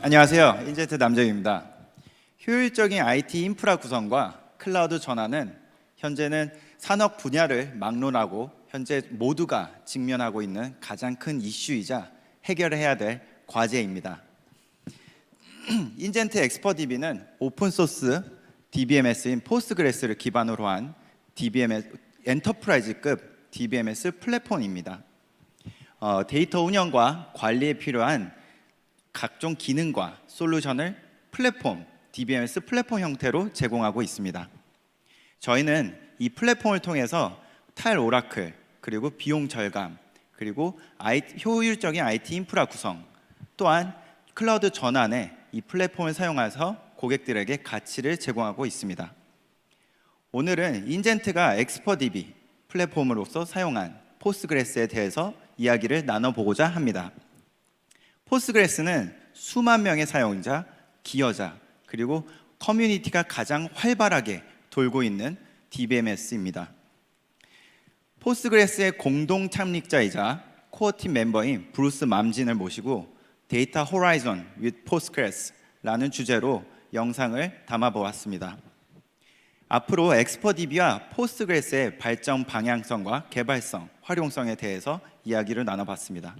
안녕하세요. 인젠트 남정입니다. 효율적인 IT 인프라 구성과 클라우드 전환은 현재는 산업 분야를 막론하고 현재 모두가 직면하고 있는 가장 큰 이슈이자 해결해야 될 과제입니다. 인젠트 엑스퍼DB는 오픈소스 DBMS인 포스트그레스를 기반으로 한 DBMS 엔터프라이즈급 DBMS 플랫폼입니다. 데이터 운영과 관리에 필요한 각종 기능과 솔루션을 플랫폼, DBMS 플랫폼 형태로 제공하고 있습니다. 저희는 이 플랫폼을 통해서 탈오라클, 그리고 비용 절감, 그리고 효율적인 IT 인프라 구성, 또한 클라우드 전환에 이 플랫폼을 사용해서 고객들에게 가치를 제공하고 있습니다. 오늘은 인젠트가 엑스퍼DB 플랫폼으로서 사용한 포스트그레스에 대해서 이야기를 나눠보고자 합니다. 포스트그레스는 수만 명의 사용자, 기여자, 그리고 커뮤니티가 가장 활발하게 돌고 있는 DBMS입니다. 포스트그레스의 공동 창립자이자 코어팀 멤버인 브루스 맘진을 모시고 데이터 호라이즌 with Postgres라는 주제로 영상을 담아보았습니다. 앞으로 엑스퍼DB와 포스트그레스의 발전 방향성과 개발성, 활용성에 대해서 이야기를 나눠봤습니다.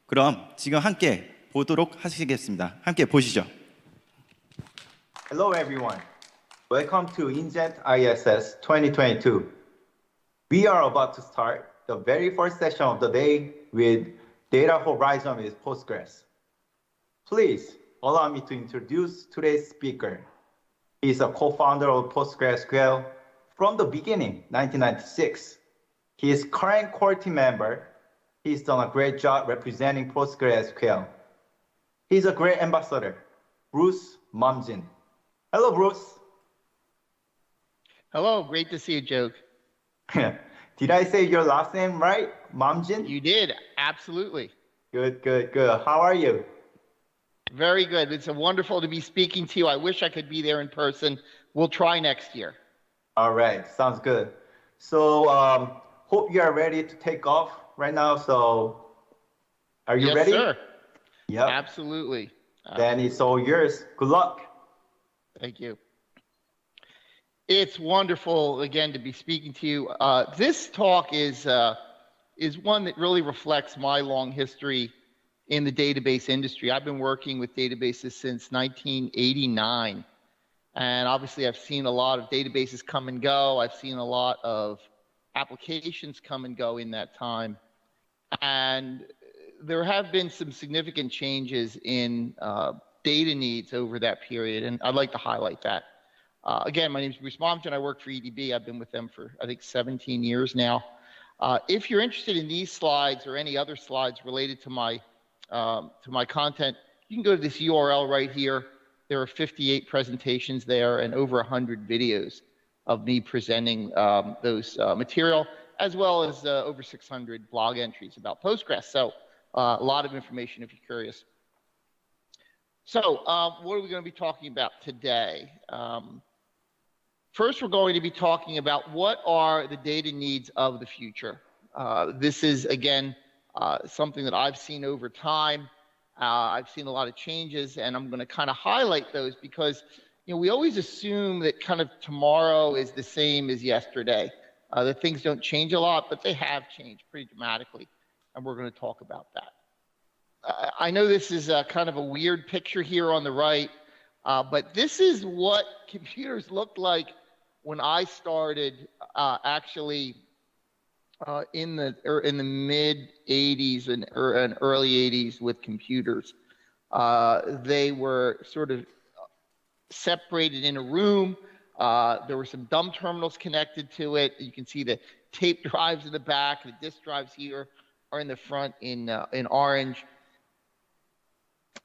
그럼 지금 함께 보도록 하시겠습니다. 함께 보시죠. Hello everyone. Welcome to INZENT ISS 2022. We are about to start the very first session of the day with Data Horizon with Postgres. Please allow me to introduce today's speaker. He is a co-founder of PostgreSQL from the beginning, 1996. He is current core team member. He's done a great job representing PostgreSQL. He's a great ambassador, Bruce Mamjin. Hello, Bruce. Hello, great to see you, Joe. Did I say your last name right, Mamjin? You did, absolutely. Good, good, good. How are you? Very good. It's wonderful to be speaking to you. I wish I could be there in person. We'll try next year. All right, sounds good. So, hope you are ready to take off right now. So, are you ready? Yes, sir. Yep. Absolutely. Then it's all yours. Good luck. Thank you. It's wonderful, again, to be speaking to you. This talk is one that really reflects my long history in the database industry. I've been working with databases since 1989. And obviously, I've seen a lot of databases come and go. I've seen a lot of applications come and go in that time. And there have been some significant changes in data needs over that period, and I'd like to highlight that. Again, my name is Bruce Momchen. I work for EDB. I've been with them for, I think, 17 years now. If you're interested in these slides or any other slides related to my content, you can go to this URL right here. There are 58 presentations there and over 100 videos of me presenting those material, as well as over 600 blog entries about Postgres. So a lot of information if you're curious. So what are we going to be talking about today? First, we're going to be talking about what are the data needs of the future. This is, again, something that I've seen over time. I've seen a lot of changes, and I'm going to kind of highlight those because we always assume that kind of tomorrow is the same as yesterday. That things don't change a lot, but they have changed pretty dramatically, and we're going to talk about that. I know this is kind of a weird picture here on the right, but this is what computers looked like when I started actually in the mid 80s and early 80s with computers. They were sort of separated in a room. There were some dumb terminals connected to it. You can see the tape drives in the back, the disk drives here are in the front in orange.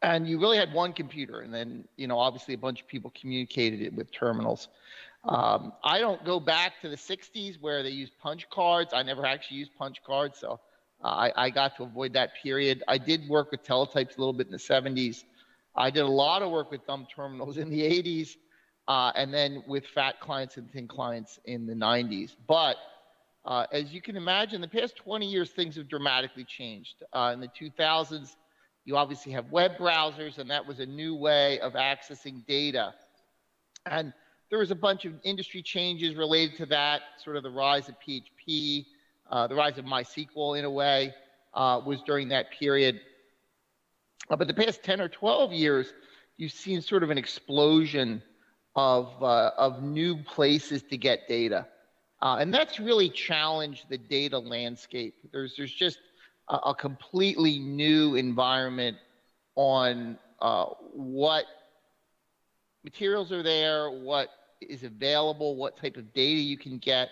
And you really had one computer, and then, obviously a bunch of people communicated it with terminals. I don't go back to the 60s where they used punch cards. I never actually used punch cards, so I got to avoid that period. I did work with teletypes a little bit in the 70s. I did a lot of work with dumb terminals in the 80s, and then with fat clients and thin clients in the 90s. But as you can imagine, the past 20 years, things have dramatically changed. In the 2000s, You obviously have web browsers, and that was a new way of accessing data. And there was a bunch of industry changes related to that, sort of the rise of PHP, the rise of MySQL in a way, was during that period. But the past 10 or 12 years, you've seen sort of an explosion of new places to get data. And that's really challenged the data landscape. There's just a completely new environment on what materials are there, what is available, what type of data you can get.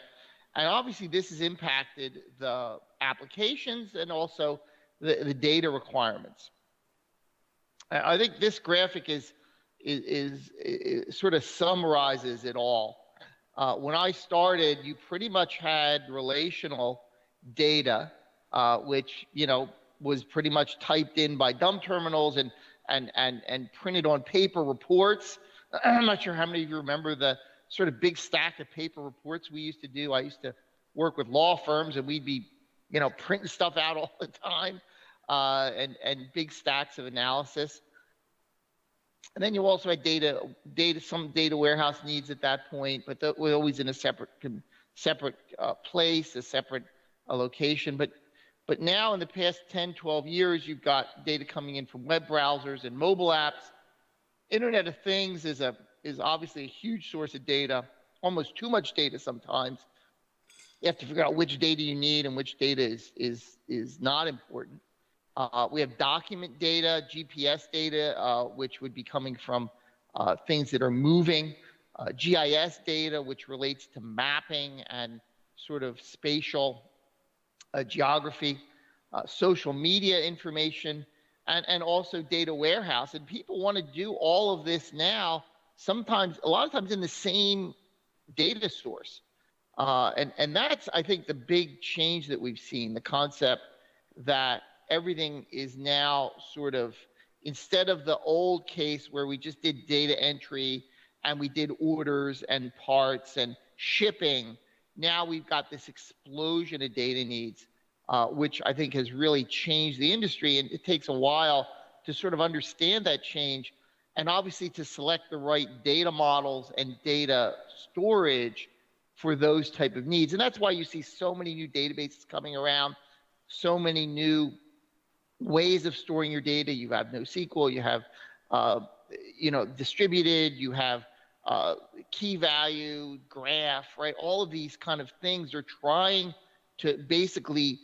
And obviously this has impacted the applications and also the data requirements. I think this graphic is sort of summarizes it all. When I started, you pretty much had relational data, which was pretty much typed in by dumb terminals and printed on paper reports. I'm not sure how many of you remember the sort of big stack of paper reports we used to do. I used to work with law firms, and we'd be printing stuff out all the time, and big stacks of analysis. And then you also had some data warehouse needs at that point, but that was always in a separate place, a separate location. But now in the past 10, 12 years, you've got data coming in from web browsers and mobile apps. Internet of Things is obviously a huge source of data, almost too much data sometimes. You have to figure out which data you need and which data is not important. We have document data, GPS data, which would be coming from things that are moving, GIS data, which relates to mapping and sort of spatial geography, social media information, and also data warehouse. And people want to do all of this now, a lot of times in the same data source. And that's, I think, the big change that we've seen, the concept that everything is now sort of, instead of the old case where we just did data entry and we did orders and parts and shipping, now we've got this explosion of data needs, which I think has really changed the industry. And it takes a while to sort of understand that change, and obviously to select the right data models and data storage for those type of needs. And that's why you see so many new databases coming around, so many new ways of storing your data. You have NoSQL, you have distributed, you have key value, graph, right? All of these kind of things are trying to basically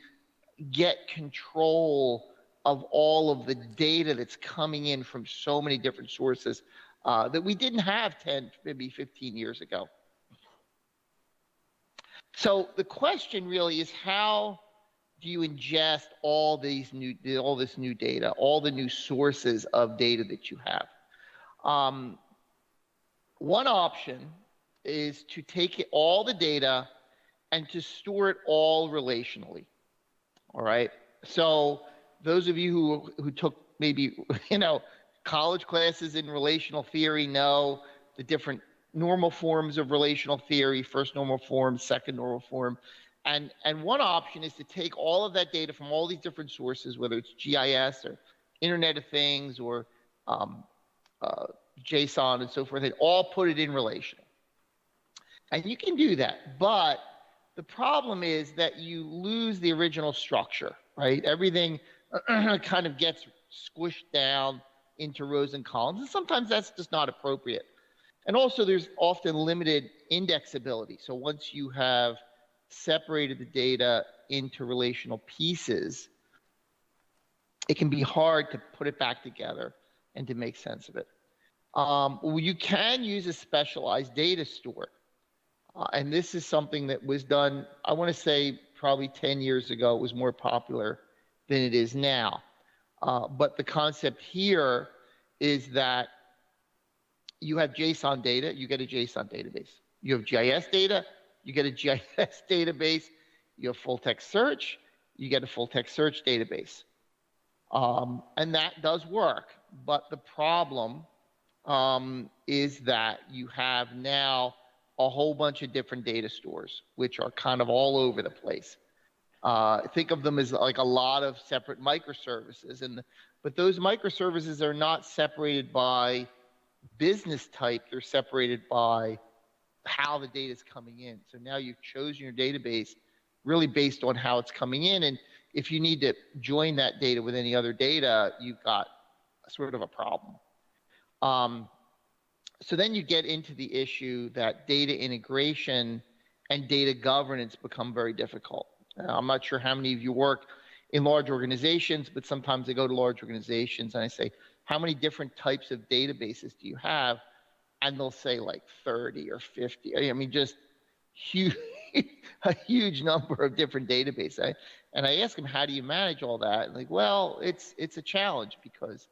get control of all of the data that's coming in from so many different sources that we didn't have 10, maybe 15 years ago. So the question really is, how do you ingest all this new data, all the new sources of data that you have? One option is to take all the data and to store it all relationally. All right. So those of you who took maybe college classes in relational theory know the different normal forms of relational theory: first normal form, second normal form. And one option is to take all of that data from all these different sources, whether it's GIS or Internet of Things or JSON and so forth, and all put it in relational. And you can do that, but the problem is that you lose the original structure, right? Everything kind of gets squished down into rows and columns, and sometimes that's just not appropriate. And also there's often limited indexability. So once you have separated the data into relational pieces, it can be hard to put it back together and to make sense of it. You can use a specialized data store. And this is something that was done, I want to say probably 10 years ago. It was more popular than it is now. But the concept here is that you have JSON data, you get a JSON database. You have GIS data, you get a GIS database. You have full text search, you get a full text search database. And that does work. But the problem is that you have now a whole bunch of different data stores, which are kind of all over the place. Think of them as like a lot of separate microservices, but those microservices are not separated by business type. They're separated by how the data is coming in. So now you've chosen your database really based on how it's coming in. And if you need to join that data with any other data, you've got sort of a problem. So then you get into the issue that data integration and data governance become very difficult. I'm not sure how many of you work in large organizations, but sometimes I go to large organizations and I say, how many different types of databases do you have? And they'll say like 30 or 50. I mean, just huge, a huge number of different databases. And I ask them, how do you manage all that? And like, well, it's a challenge because,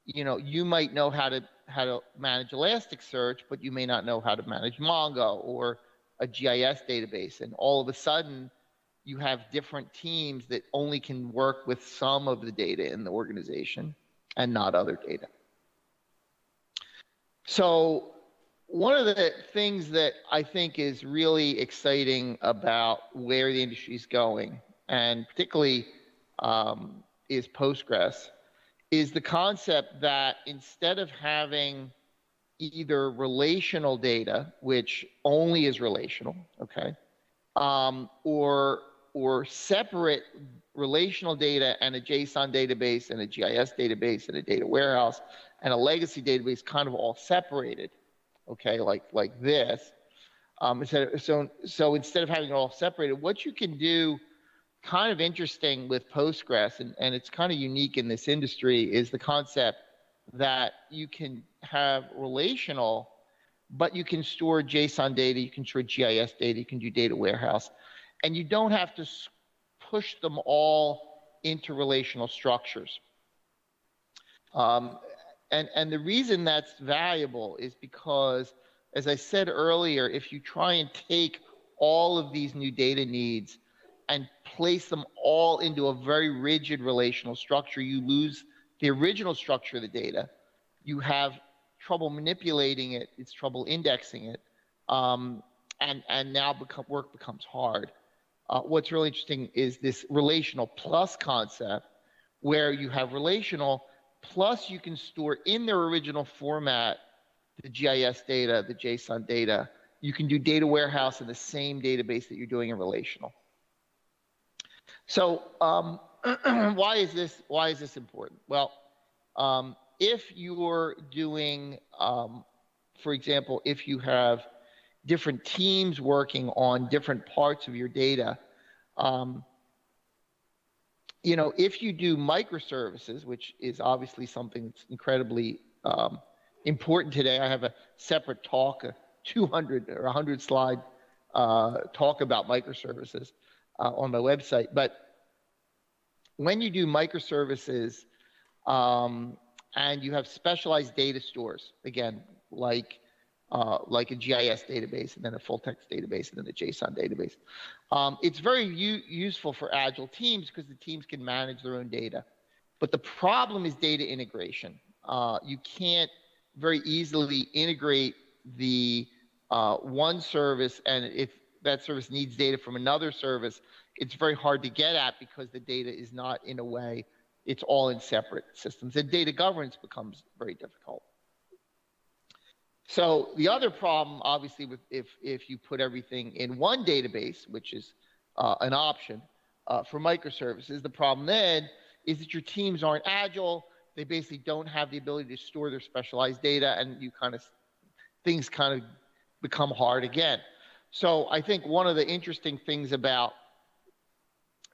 you know, you might know how to manage Elasticsearch, but you may not know how to manage Mongo or a GIS database. And all of a sudden, you have different teams that only can work with some of the data in the organization and not other data. So one of the things that I think is really exciting about where the industry is going, and particularly is Postgres, is the concept that instead of having either relational data, which only is relational, okay, or separate relational data and a JSON database and a GIS database and a data warehouse and a legacy database kind of all separated, okay, like this. So instead of having it all separated, what you can do, kind of interesting with Postgres, and it's kind of unique in this industry, is the concept that you can have relational, but you can store JSON data, you can store GIS data, you can do data warehouse, and you don't have to push them all into relational structures. And the reason that's valuable is because, as I said earlier, if you try and take all of these new data needs and place them all into a very rigid relational structure, you lose the original structure of the data. You have trouble manipulating it, it's trouble indexing it, and now work becomes hard. What's really interesting is this relational plus concept, where you have relational plus you can store in their original format the GIS data, the JSON data. You can do data warehouse in the same database that you're doing in relational. So why is this important? Well, if you're doing, for example, if you have different teams working on different parts of your data, you know, if you do microservices, which is obviously something that's incredibly important today. I have a separate talk, a 200 or 100 slide talk about microservices on my website. But when you do microservices and you have specialized data stores, again, like a GIS database and then a full text database and then a JSON database, it's very useful for agile teams because the teams can manage their own data. But the problem is data integration. You can't very easily integrate the one service, and if that service needs data from another service, it's very hard to get at because the data is not in a way, it's all in separate systems, and data governance becomes very difficult. So the other problem, obviously, with if you put everything in one database, which is an option for microservices, the problem then is that your teams aren't agile. They basically don't have the ability to store their specialized data, and things kind of become hard again. So I think one of the interesting things about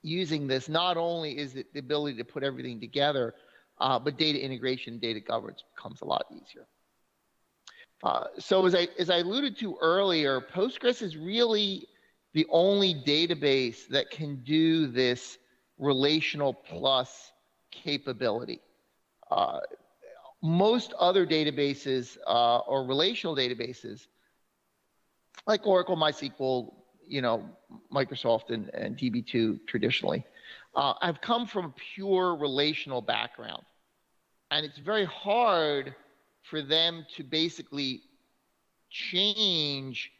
using this, not only is it the ability to put everything together, but data integration, data governance becomes a lot easier. So as I alluded to earlier, Postgres is really the only database that can do this relational plus capability. Most other databases or relational databases, like Oracle, MySQL, you know, Microsoft and DB2 traditionally, have come from a pure relational background. And it's very hard for them to basically change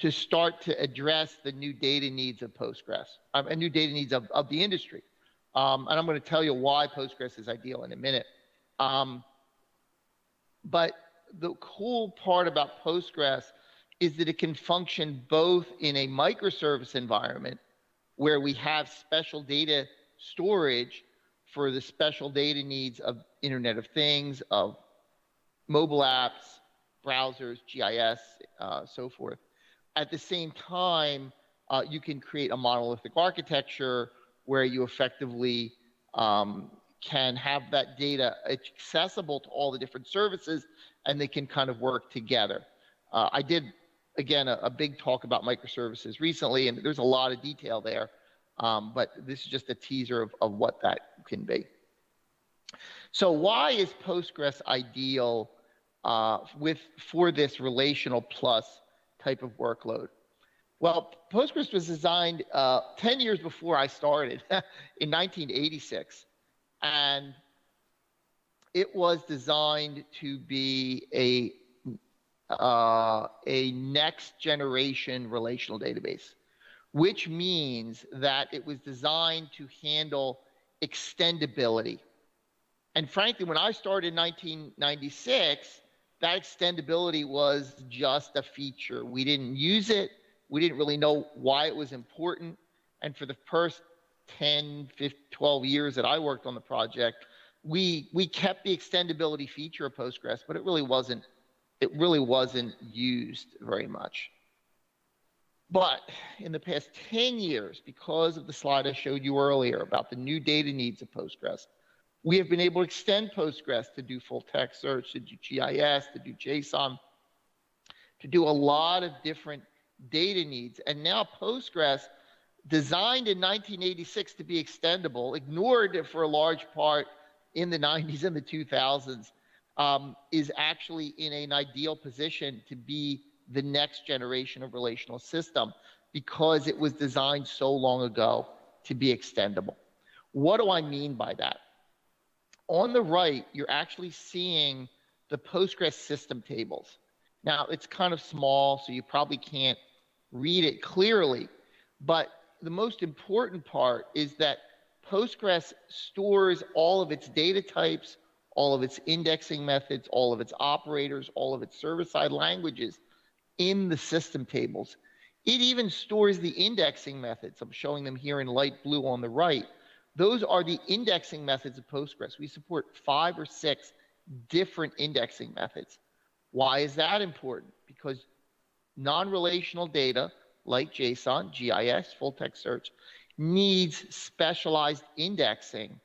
to start to address the new data needs of Postgres and new data needs of the industry. And I'm going to tell you why Postgres is ideal in a minute. But the cool part about Postgres is that it can function both in a microservice environment where we have special data storage for the special data needs of Internet of Things, of mobile apps, browsers, GIS, so forth. At the same time, you can create a monolithic architecture where you effectively can have that data accessible to all the different services, and they can kind of work together. I did, again, a big talk about microservices recently, and there's a lot of detail there, but this is just a teaser of what that can be. So why is Postgres ideal for this relational plus type of workload? Well, Postgres was designed 10 years before I started in 1986. And it was designed to be a next generation relational database, which means that it was designed to handle extendability. And frankly, when I started in 1996, that extendability was just a feature. We didn't use it. We didn't really know why it was important. And for the first 10, 15, 12 years that I worked on the project, we kept the extendability feature of Postgres, but it really wasn't used very much. But in the past 10 years, because of the slide I showed you earlier about the new data needs of Postgres, we have been able to extend Postgres to do full text search, to do GIS, to do JSON, to do a lot of different data needs. And now Postgres, designed in 1986 to be extendable, ignored for a large part in the 90s and the 2000s, is actually in an ideal position to be the next generation of relational system because it was designed so long ago to be extendable. What do I mean by that? On the right, you're actually seeing the Postgres system tables. Now, it's kind of small, so you probably can't read it clearly, but the most important part is that Postgres stores all of its data types, all of its indexing methods, all of its operators, all of its server-side languages in the system tables. It even stores the indexing methods. I'm showing them here in light blue on the right. Those are the indexing methods of Postgres. We support 5 or 6 different indexing methods. Why is that important? Because non-relational data like JSON, GIS, full text search, needs specialized indexing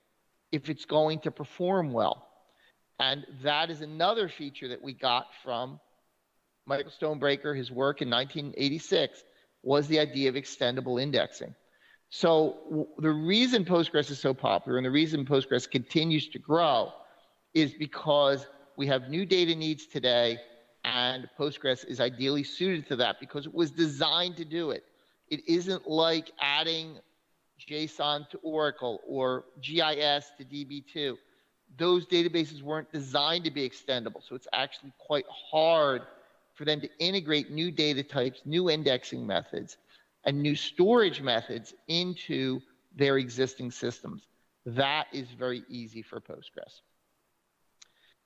if it's going to perform well. And that is another feature that we got from Michael Stonebraker. His work in 1986 was the idea of extendable indexing. So the reason Postgres is so popular and the reason Postgres continues to grow is because we have new data needs today, and Postgres is ideally suited to that because it was designed to do it. It isn't like adding JSON to Oracle or GIS to DB2. Those databases weren't designed to be extendable, so it's actually quite hard for them to integrate new data types, new indexing methods, and new storage methods into their existing systems. That is very easy for Postgres.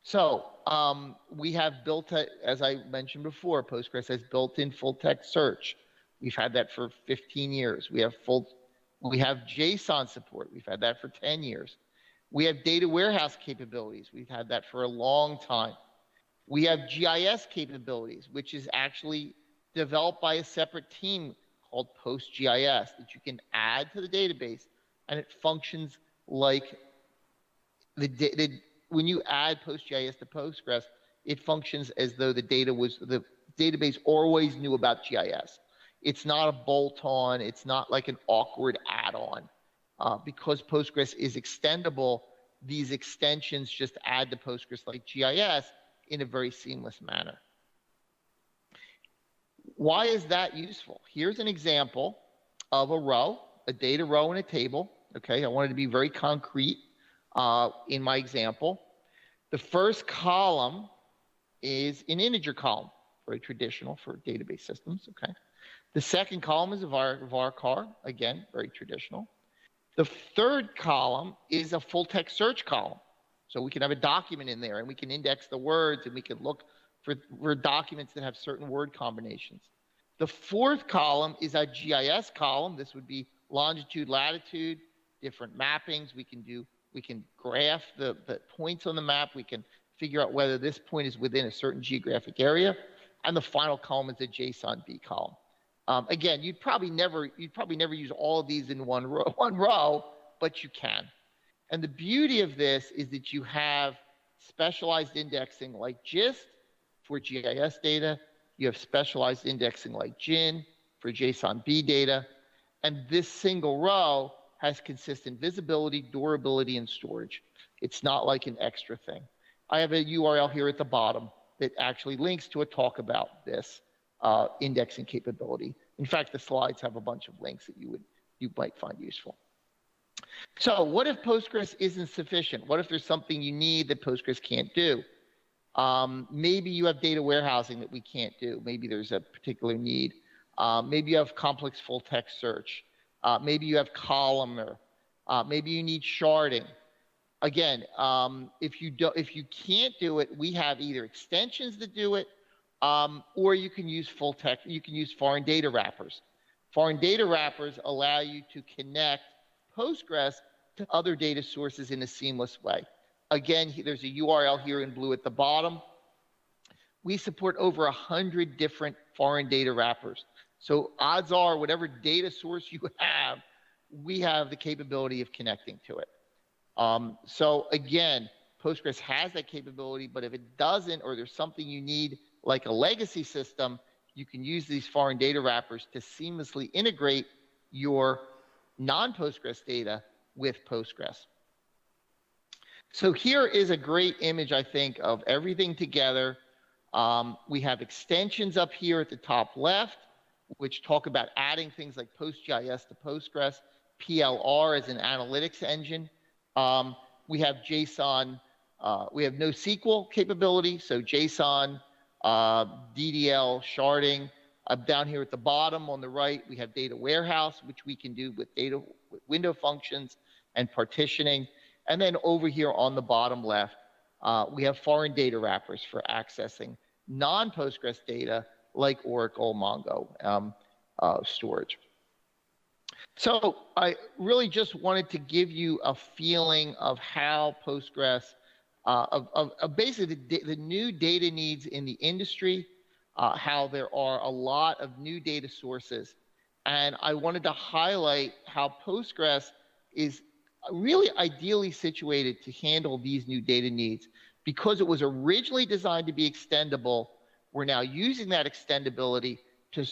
So we have built, as I mentioned before, Postgres has built-in full-text search. We've had that for 15 years. We have JSON support. We've had that for 10 years. We have data warehouse capabilities. We've had that for a long time. We have GIS capabilities, which is actually developed by a separate team called PostGIS that you can add to the database, and it functions like when you add PostGIS to Postgres, it functions as though the database always knew about GIS. It's not a bolt-on. It's not like an awkward add-on. Because Postgres is extendable, these extensions just add to Postgres like GIS in a very seamless manner. Why is that useful? Here's an example of a data row in a table. Okay, I wanted to be very concrete in my example. The first column is an integer column, very traditional for database systems, okay? The second column is a varchar, again, very traditional. The third column is a full text search column. So we can have a document in there and we can index the words and we can look for documents that have certain word combinations. The fourth column is a GIS column. This would be longitude, latitude, different mappings. We can graph the points on the map. We can figure out whether this point is within a certain geographic area. And the final column is a JSON B column. Again, you'd probably never use all of these in one row, but you can. And the beauty of this is that you have specialized indexing like GIST for GIS data. You have specialized indexing like GIN for JSON B data. And this single row has consistent visibility, durability, and storage. It's not like an extra thing. I have a URL here at the bottom that actually links to a talk about this indexing capability. In fact, the slides have a bunch of links that you might find useful. So what if Postgres isn't sufficient? What if there's something you need that Postgres can't do? Maybe you have data warehousing that we can't do. Maybe there's a particular need. Maybe you have complex full text search. Maybe you have columnar. Maybe you need sharding. Again, if you can't do it, we have either extensions that do it, or you can use full text. You can use foreign data wrappers. Foreign data wrappers allow you to connect Postgres to other data sources in a seamless way. Again, there's a URL here in blue at the bottom. We support over 100 different foreign data wrappers. So odds are, whatever data source you have, we have the capability of connecting to it. So again, Postgres has that capability, but if it doesn't, or there's something you need like a legacy system, you can use these foreign data wrappers to seamlessly integrate your non-Postgres data with Postgres. So here is a great image, I think, of everything together. We have extensions up here at the top left, which talk about adding things like PostGIS to Postgres, PLR as an analytics engine. We have JSON, we have NoSQL capability, so JSON, DDL, sharding. Down here at the bottom on the right, we have data warehouse, which we can do with window functions and partitioning. And then over here on the bottom left, we have foreign data wrappers for accessing non-Postgres data like Oracle, Mongo storage. So I really just wanted to give you a feeling of how Postgres, of basically the new data needs in the industry, how there are a lot of new data sources. And I wanted to highlight how Postgres is really ideally situated to handle these new data needs. Because it was originally designed to be extendable, we're now using that extendability to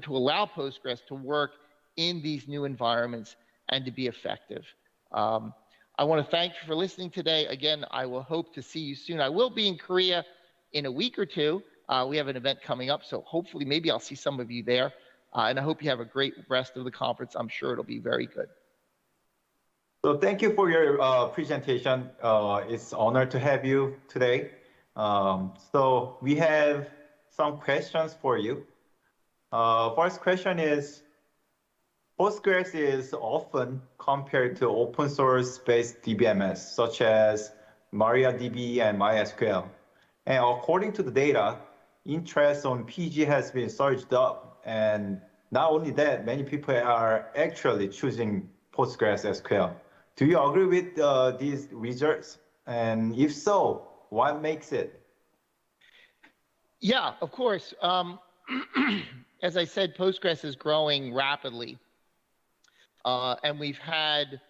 allow Postgres to work in these new environments and to be effective. I want to thank you for listening today. Again, I will hope to see you soon. I will be in Korea in a week or two. We have an event coming up, so hopefully maybe I'll see some of you there. And I hope you have a great rest of the conference. I'm sure it'll be very good. So thank you for your presentation. It's an honor to have you today. So we have some questions for you. First question is, Postgres is often compared to open source based DBMS, such as MariaDB and MySQL. And according to the data, interest on PG has been surged up. And not only that, many people are actually choosing PostgreSQL. Do you agree with these results? And if so, what makes it? Yeah, of course. As I said, Postgres is growing rapidly. And we've had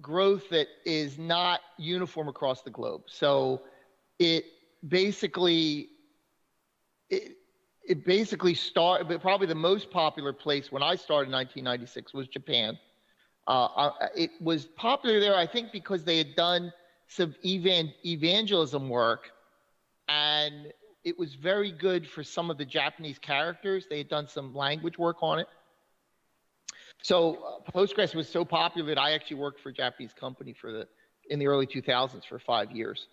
growth that is not uniform across the globe. So it basically started, but probably the most popular place when I started in 1996 was Japan. It was popular there, I think, because they had done some evangelism work, and it was very good for some of the Japanese characters. They had done some language work on it. So Postgres was so popular that I actually worked for a Japanese company in the early 2000s for 5 years.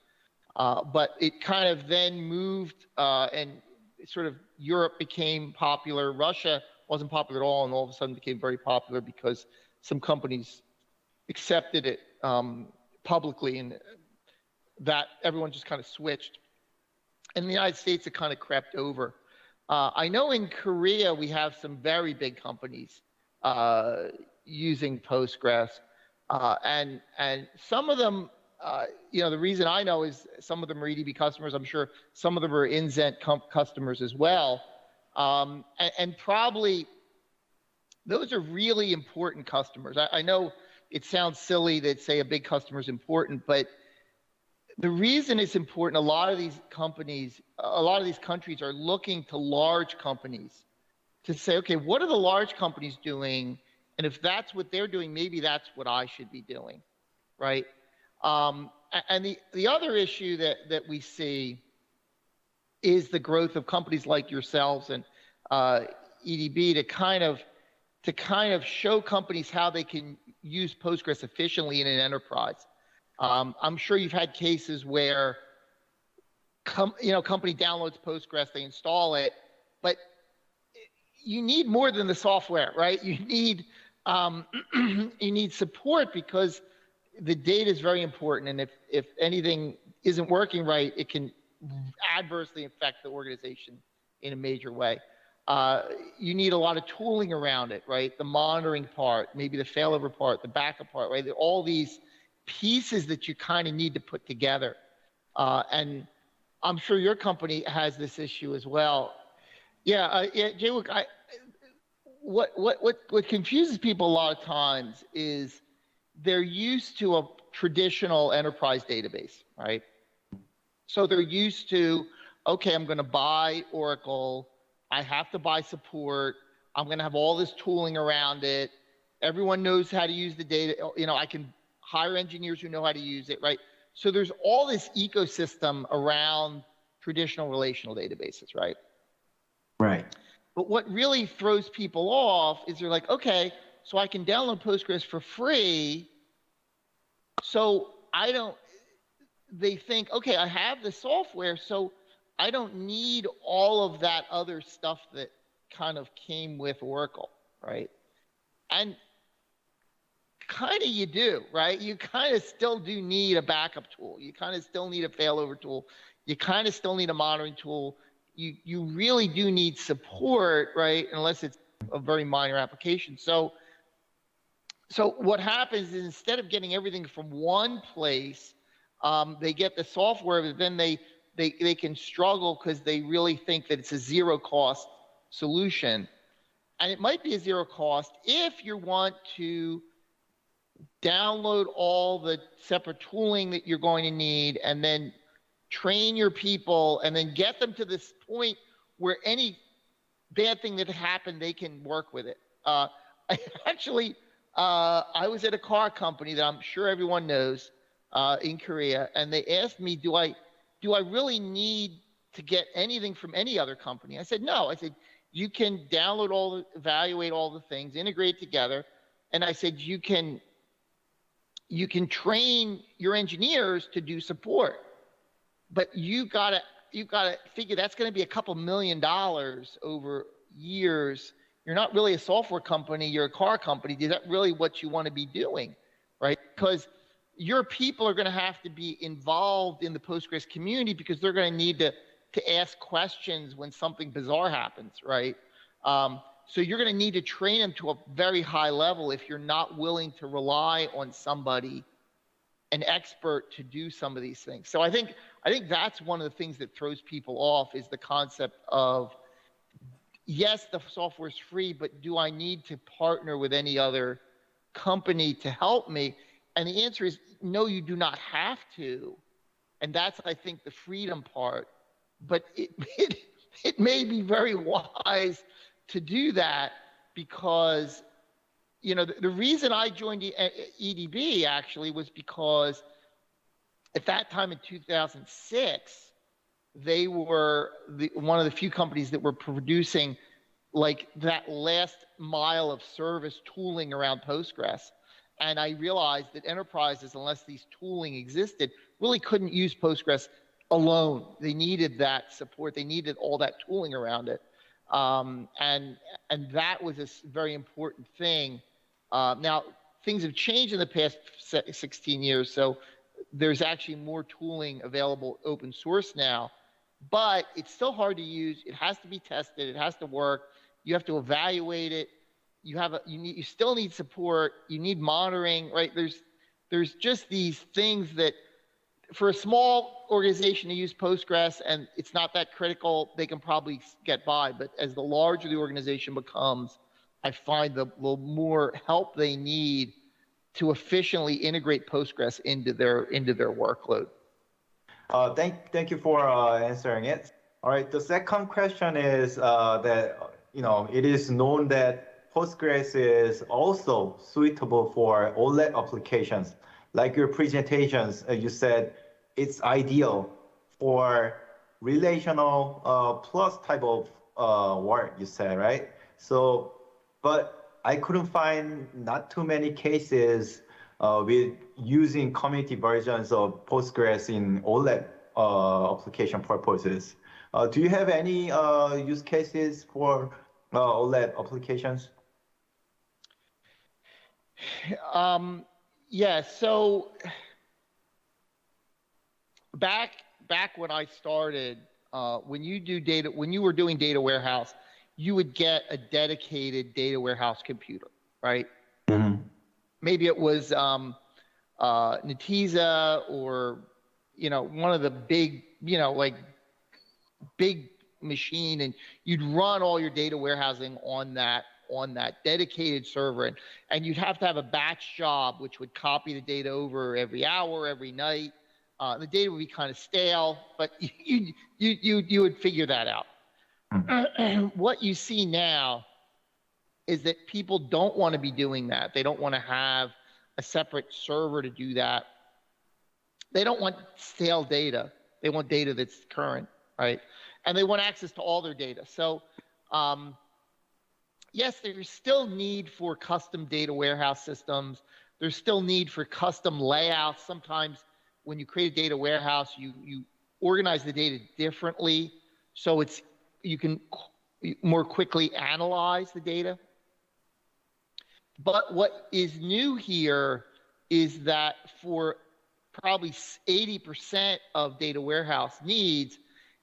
But it kind of then moved and sort of Europe became popular. Russia wasn't popular at all, and all of a sudden became very popular because some companies accepted it publicly, and that everyone just kind of switched. In the United States, it kind of crept over. I know in Korea we have some very big companies using Postgres, and some of them, the reason I know is some of them are EDB customers. I'm sure some of them are INZENT customers as well, and probably those are really important customers. I know it sounds silly that say a big customer is important, but the reason it's important, a lot of these countries are looking to large companies to say, okay, what are the large companies doing? And if that's what they're doing, maybe that's what I should be doing, right? And the other issue that we see is the growth of companies like yourselves and EDB to kind of show companies how they can use Postgres efficiently in an enterprise. I'm sure you've had cases where company downloads Postgres, they install it, but you need more than the software, right? You need you need support because the data is very important, and if anything isn't working right, it can adversely affect the organization in a major way. You need a lot of tooling around it, right? The monitoring part, maybe the failover part, the backup part, right? All these pieces that you kind of need to put together. And I'm sure your company has this issue as well. Jay-Luke, what confuses people a lot of times is they're used to a traditional enterprise database, right? So they're used to, okay, I'm going to buy Oracle. I have to buy support. I'm going to have all this tooling around it. Everyone knows how to use the data. I can hire engineers who know how to use it, right? So there's all this ecosystem around traditional relational databases, right? Right. But what really throws people off is they're like, okay, so I can download Postgres for free. So they think, okay, I have the software, so I don't need all of that other stuff that kind of came with Oracle, right? And kind of you do, right? You kind of still do need a backup tool. You kind of still need a failover tool. You kind of still need a monitoring tool. You really do need support, right? Unless it's a very minor application. So what happens is instead of getting everything from one place, they get the software, but then they can struggle because they really think that it's a zero cost solution. And it might be a zero cost if you want to download all the separate tooling that you're going to need and then train your people and then get them to this point where any bad thing that happened, they can work with it. I was at a car company that I'm sure everyone knows in Korea, and they asked me, do I really need to get anything from any other company? I said, no. I said, you can download evaluate all the things, integrate together. And I said, you can train your engineers to do support, but you gotta figure that's going to be a couple $1 million over years. You're not really a software company, you're a car company. Is that really what you want to be doing, right? Because your people are going to have to be involved in the Postgres community because they're going to need to ask questions when something bizarre happens, right? So you're going to need to train them to a very high level if you're not willing to rely on somebody, an expert, to do some of these things. So I think that's one of the things that throws people off is the concept of, yes, the software is free, but do I need to partner with any other company to help me? And the answer is no, you do not have to. And that's, I think, the freedom part. But it may be very wise to do that because, the reason I joined EDB actually was because at that time in 2006, they were one of the few companies that were producing like that last mile of service tooling around Postgres. And I realized that enterprises, unless these tooling existed, really couldn't use Postgres alone. They needed that support. They needed all that tooling around it. And that was a very important thing. Now, things have changed in the past 16 years, so there's actually more tooling available open source now, but it's still hard to use. It has to be tested. It has to work. You have to evaluate it. You still need support. You need monitoring, right? There's just these things that for a small organization to use Postgres and it's not that critical, they can probably get by. But as the larger the organization becomes, I find the more help they need to efficiently integrate Postgres into their workload. Thank you for answering it. All right, the second question is that it is known that Postgres is also suitable for OLED applications. Like your presentations, you said it's ideal for relational plus type of work, you said, right? So, but I couldn't find not too many cases with using community versions of Postgres in OLED application purposes. Do you have any use cases for OLED applications? Yeah, so back when I started, when you were doing data warehouse, you would get a dedicated data warehouse computer, right? Mm-hmm. Maybe it was Netezza or one of the big big machine, and you'd run all your data warehousing on that dedicated server, and you'd have to have a batch job which would copy the data over every hour, every night. The data would be kind of stale, but you would figure that out. What you see now is that people don't want to be doing that. They don't want to have a separate server to do that. They don't want stale data. They want data that's current, right? And they want access to all their data. So, yes, there's still need for custom data warehouse systems. There's still need for custom layouts. Sometimes when you create a data warehouse, you organize the data differently so you can more quickly analyze the data. But what is new here is that for probably 80% of data warehouse needs,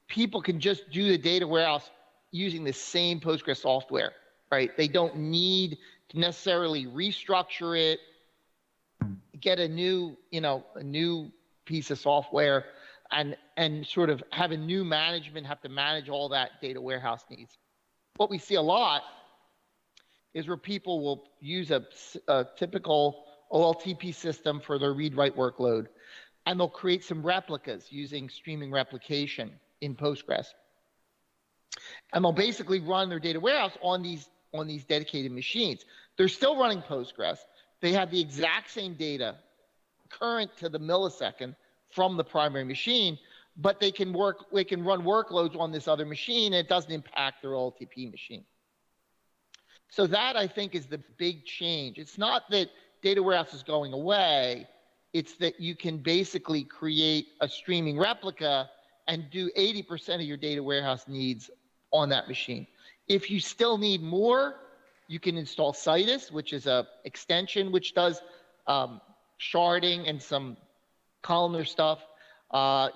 people can just do the data warehouse using the same Postgres software, right? They don't need to necessarily restructure it, get a new piece of software, and sort of have a new management, have to manage all that data warehouse needs. What we see a lot is where people will use a typical OLTP system for their read-write workload, and they'll create some replicas using streaming replication in Postgres. And they'll basically run their data warehouse on these dedicated machines. They're still running Postgres. They have the exact same data, current to the millisecond from the primary machine, but they can run workloads on this other machine, and it doesn't impact their OLTP machine. So that, I think, is the big change. It's not that data warehouse is going away. It's that you can basically create a streaming replica and do 80% of your data warehouse needs on that machine. If you still need more, you can install Citus, which is an extension which does sharding and some columnar stuff.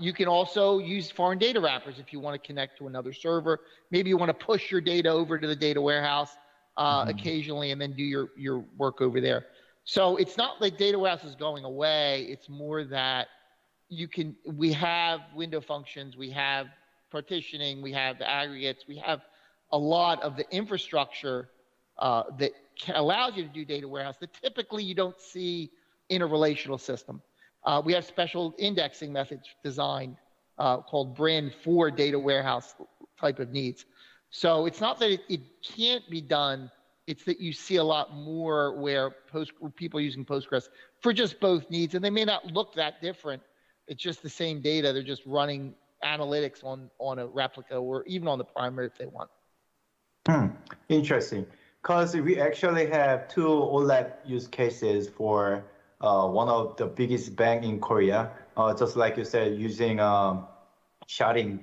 You can also use foreign data wrappers if you want to connect to another server. Maybe you want to push your data over to the data warehouse occasionally and then do your work over there. So it's not like data warehouse is going away. It's more that we have window functions, we have partitioning, we have the aggregates, we have a lot of the infrastructure that allows you to do data warehouse that typically you don't see in a relational system. We have special indexing methods designed called BRIN for data warehouse type of needs. So it's not that it can't be done, it's that you see a lot more where people are using Postgres for just both needs, and they may not look that different. It's just the same data. They're just running analytics on a replica or even on the primary if they want. Interesting. Because we actually have two OLED use cases for one of the biggest bank in Korea. Just like you said, using sharding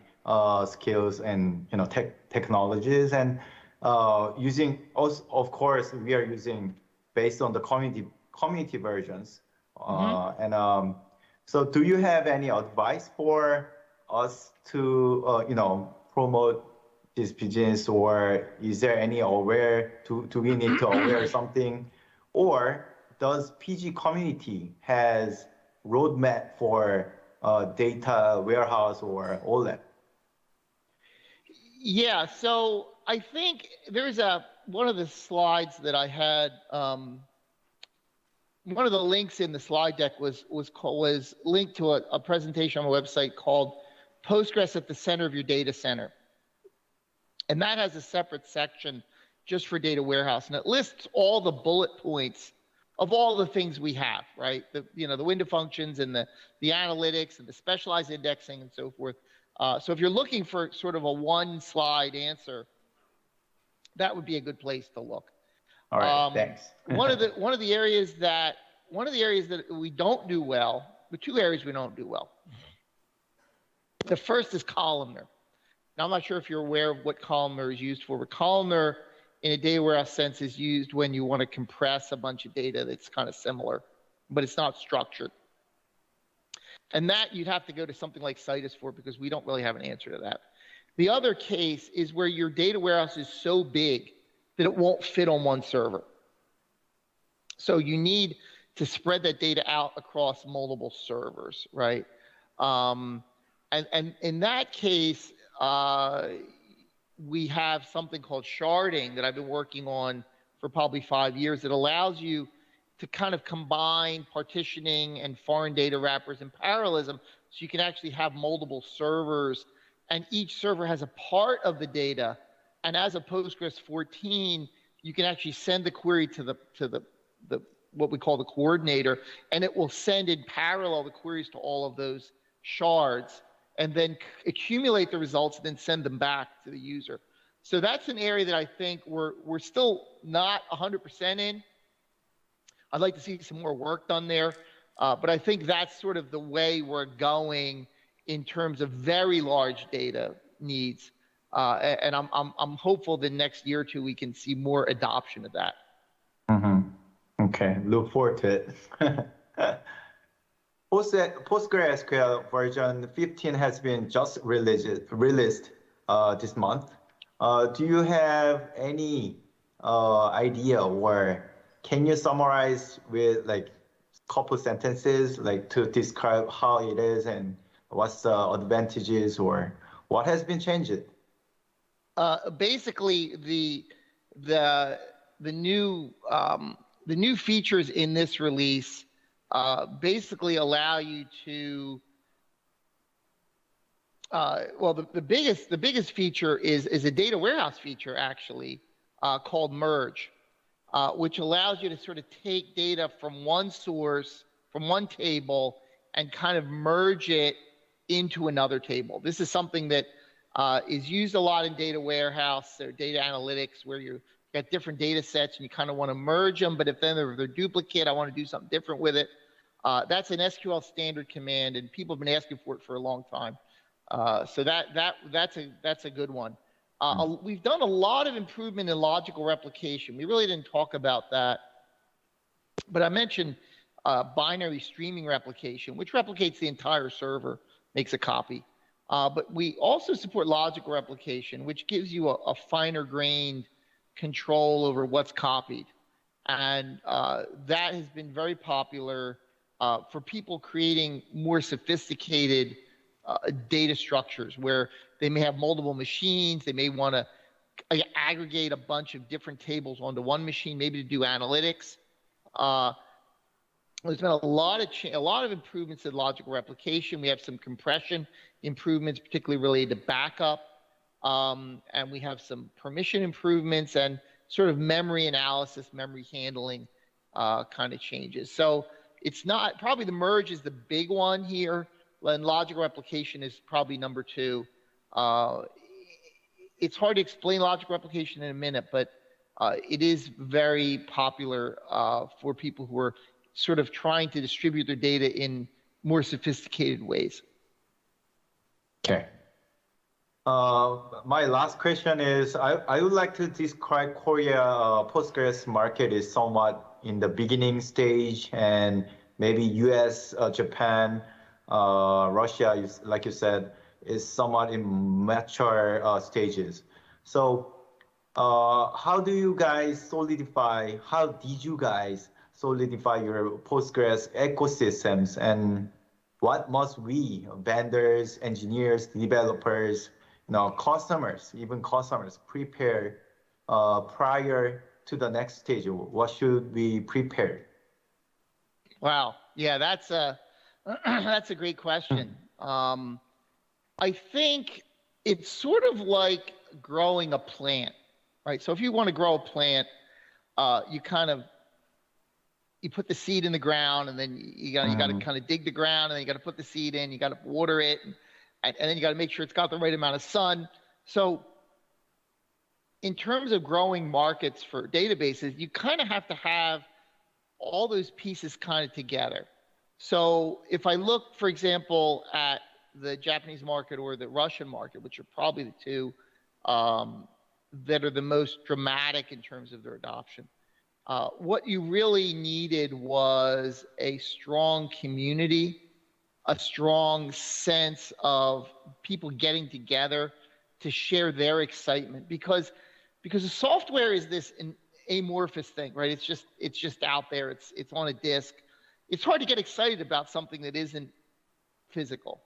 skills and technologies, and using of course we are using based on the community versions. And so do you have any advice for us to promote this business, or is there any do we need to aware something, or does PG community has roadmap for data warehouse or all that? Yeah, so I think there's one of the slides that I had. One of the links in the slide deck was linked to a presentation on a website called Postgres at the Center of Your Data Center. And that has a separate section just for data warehouse. And it lists all the bullet points of all the things we have, right? The window functions and the analytics and the specialized indexing and so forth. So if you're looking for sort of a one slide answer, that would be a good place to look. All right, thanks. one of the areas that we don't do well, the two areas we don't do well. The first is columnar. Now, I'm not sure if you're aware of what columnar is used for, but columnar in a data warehouse sense is used when you want to compress a bunch of data that's kind of similar, but it's not structured. And that you'd have to go to something like Citus for, because we don't really have an answer to that. The other case is where your data warehouse is so big that it won't fit on one server. So you need to spread that data out across multiple servers, right? And in that case, we have something called sharding that I've been working on for probably 5 years that allows you to kind of combine partitioning and foreign data wrappers and parallelism, so you can actually have multiple servers, and each server has a part of the data. And as a Postgres 14, you can actually send the query to the what we call the coordinator, and it will send in parallel the queries to all of those shards, and then accumulate the results and then send them back to the user. So that's an area that I think we're still not 100% in. I'd like to see some more work done there, but I think that's sort of the way we're going in terms of very large data needs. And I'm hopeful that next year or two we can see more adoption of that. Okay, look forward to it. PostgreSQL version 15 has been just released this month. Do you have any idea, or can you summarize with like a couple sentences, like to describe how it is and what's the advantages or what has been changed? Basically, the new features in this release basically allow you to the biggest feature is a data warehouse feature actually called merge, which allows you to sort of take data from one source, from one table, and kind of merge it into another table. This is something that is used a lot in data warehouse or data analytics, where you've got different data sets and you kind of want to merge them, but if then they're duplicate, I want to do something different with it. That's an SQL standard command, and people have been asking for it for a long time. So that's a good one. We've done a lot of improvement in logical replication. We really didn't talk about that, but I mentioned binary streaming replication, which replicates the entire server, makes a copy. But we also support logical replication, which gives you a finer grained control over what's copied. And that has been very popular for people creating more sophisticated data structures, where they may have multiple machines. They may want to aggregate a bunch of different tables onto one machine, maybe to do analytics. There's been a lot of improvements in logical replication. We have some compression improvements, particularly related to backup. And we have some permission improvements and sort of memory analysis, memory handling kind of changes. So it's not, probably the merge is the big one here, and logical replication is probably number two. It's hard to explain logical replication in a minute, but it is very popular for people who are sort of trying to distribute their data in more sophisticated ways. Okay. My last question is, I would like to describe Korea Postgres market is somewhat in the beginning stage, and maybe US, Japan, Russia, like you said, is somewhat in mature stages. So how did you guys solidify your Postgres ecosystems, and what must we, vendors, engineers, developers, customers, even customers, prepare prior to the next stage? What should we prepare? Wow. Yeah, that's a that's a great question. I think it's sort of like growing a plant, right? So if you want to grow a plant, you put the seed in the ground, and then you got to kind of dig the ground, and then you got to put the seed in, you got to water it, and then you got to make sure it's got the right amount of sun. So in terms of growing markets for databases, you kind of have to have all those pieces kind of together. So if I look, for example, at the Japanese market or the Russian market, which are probably the two that are the most dramatic in terms of their adoption, what you really needed was a strong community, a strong sense of people getting together to share their excitement, because the software is this amorphous thing, right? It's just out there. It's on a disk. It's hard to get excited about something that isn't physical.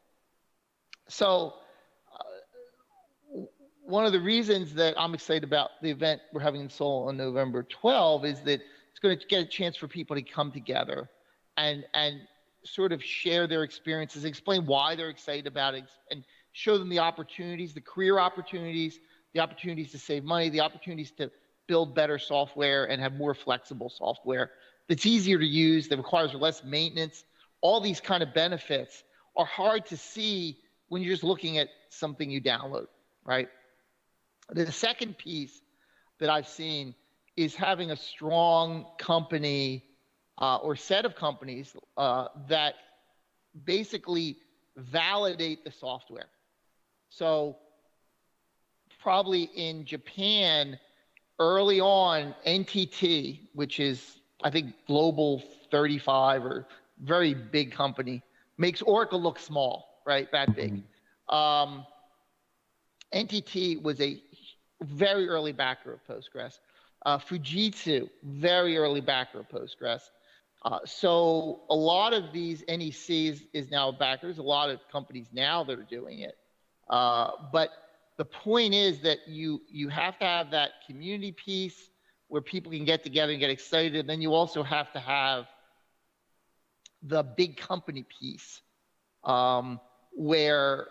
So one of the reasons that I'm excited about the event we're having in Seoul on November 12 is that it's going to get a chance for people to come together and sort of share their experiences, explain why they're excited about it, and show them the opportunities, the career opportunities, the opportunities to save money, the opportunities to build better software and have more flexible software that's easier to use, that requires less maintenance. All these kind of benefits are hard to see when you're just looking at something you download, right? The second piece that I've seen is having a strong company or set of companies that basically validate the software. So probably in Japan, early on, NTT, which is, I think, global 35 or very big company, makes Oracle look small, right? That big. NTT was a very early backer of Postgres. Fujitsu, very early backer of Postgres. So a lot of these NECs is now backers. A lot of companies now that are doing it. But the point is that you have to have that community piece where people can get together and get excited. And then you also have to have the big company piece where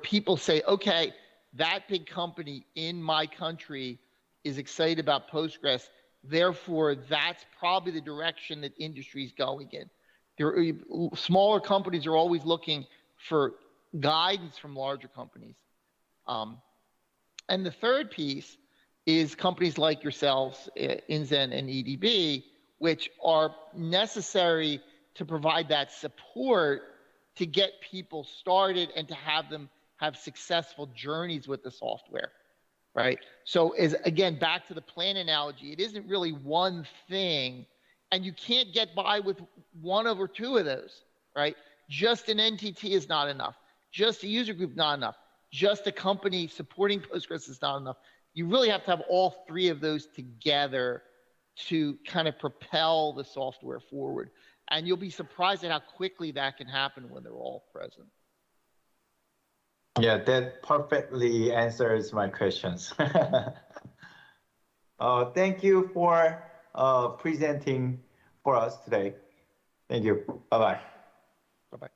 people say, okay, that big company in my country is excited about Postgres. Therefore, that's probably the direction that industry is going in. Smaller companies are always looking for guidance from larger companies. And the third piece is companies like yourselves, INZENT and EDB, which are necessary to provide that support to get people started and to have them have successful journeys with the software, right? So again, back to the plan analogy, it isn't really one thing, and you can't get by with one or two of those, right? Just an NTT is not enough. Just a user group, not enough. Just a company supporting Postgres is not enough. You really have to have all three of those together to kind of propel the software forward. And you'll be surprised at how quickly that can happen when they're all present. Yeah, that perfectly answers my questions. Thank you for presenting for us today. Thank you. Bye-bye. Bye-bye.